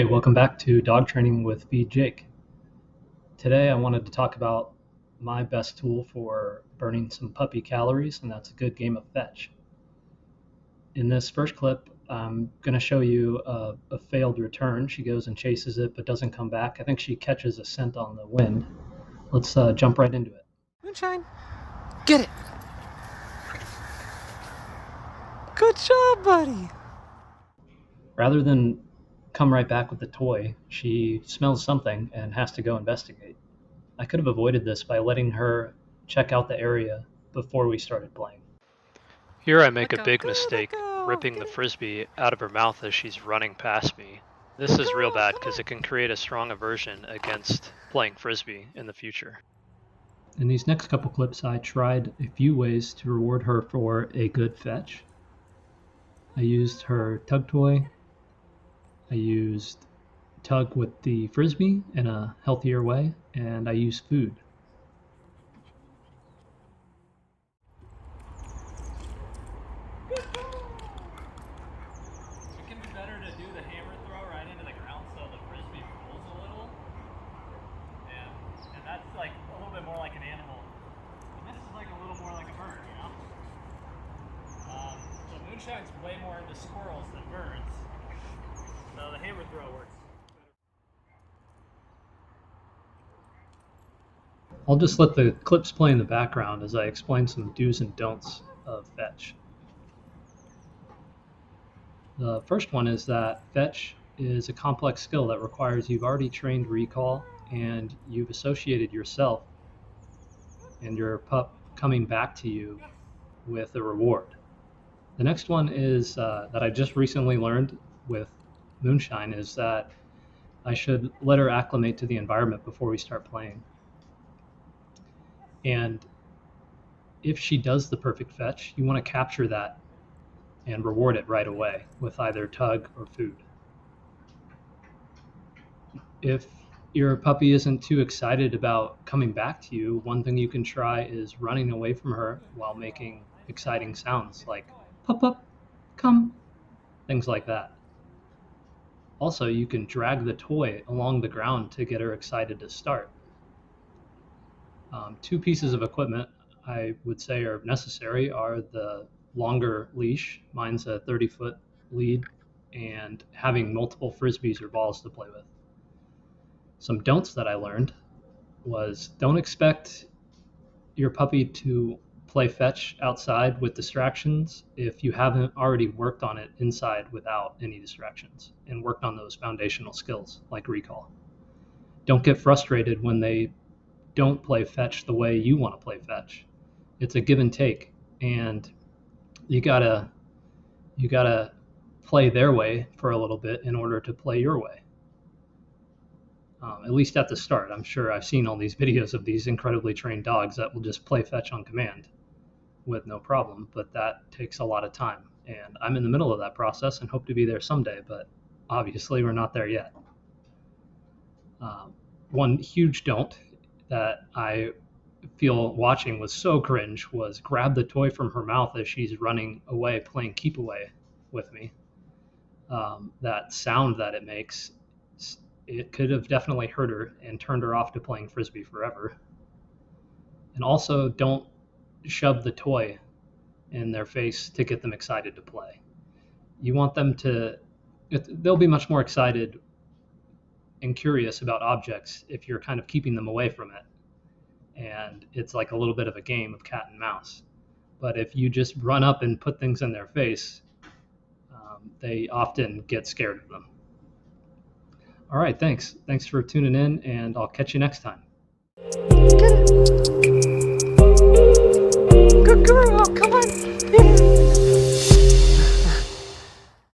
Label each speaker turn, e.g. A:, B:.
A: Hey, welcome back to Dog Training with Feed Jake. Today I wanted to talk about my best tool for burning some puppy calories, and that's a good game of fetch. In this first clip, I'm going to show you a failed return. She goes and chases it but doesn't come back. I think she catches a scent on the wind. Let's jump right into it.
B: Moonshine, get it! Good job, buddy!
A: Rather than come right back with the toy, she smells something and has to go investigate. I could have avoided this by letting her check out the area before we started playing.
C: Here I make a big mistake, ripping the frisbee out of her mouth as she's running past me. This is real bad because it can create a strong aversion against playing frisbee in the future.
A: In these next couple clips, I tried a few ways to reward her for a good fetch. I used her tug toy. I used tug with the frisbee in a healthier way, and I used food.
D: It can be better to do the hammer throw right into the ground so the frisbee rolls a little. And that's like a little bit more like an animal. And this is like a little more like a bird, you know? So Moonshine's way more into squirrels than birds. So the hammer throw works.
A: I'll just let the clips play in the background as I explain some do's and don'ts of fetch. The first one is that fetch is a complex skill that requires you've already trained recall and you've associated yourself and your pup coming back to you with a reward. The next one is that I just recently learned with Moonshine is that I should let her acclimate to the environment before we start playing. And if she does the perfect fetch, you want to capture that and reward it right away with either tug or food. If your puppy isn't too excited about coming back to you, one thing you can try is running away from her while making exciting sounds like pup, pup, come, things like that. Also, you can drag the toy along the ground to get her excited to start. Two pieces of equipment I would say are necessary are the longer leash. Mine's a 30-foot lead, and having multiple frisbees or balls to play with. Some don'ts that I learned was don't expect your puppy to play fetch outside with distractions if you haven't already worked on it inside without any distractions and worked on those foundational skills like recall. Don't get frustrated when they don't play fetch the way you want to play fetch. It's a give and take, and you gotta play their way for a little bit in order to play your way. At least at the start. I'm sure I've seen all these videos of these incredibly trained dogs that will just play fetch on command with no problem, but that takes a lot of time. And I'm in the middle of that process and hope to be there someday, but obviously we're not there yet. One huge don't that I feel watching was so cringe was grab the toy from her mouth as she's running away, playing keep away with me. That sound that it makes, it could have definitely hurt her and turned her off to playing frisbee forever. And also, don't shove the toy in their face to get them excited to play. You want them to, they'll be much more excited and curious about objects if you're kind of keeping them away from it. And it's like a little bit of a game of cat and mouse. But if you just run up and put things in their face, they often get scared of them. All right, thanks. Thanks for tuning in, and I'll catch you next time.
B: Good girl, come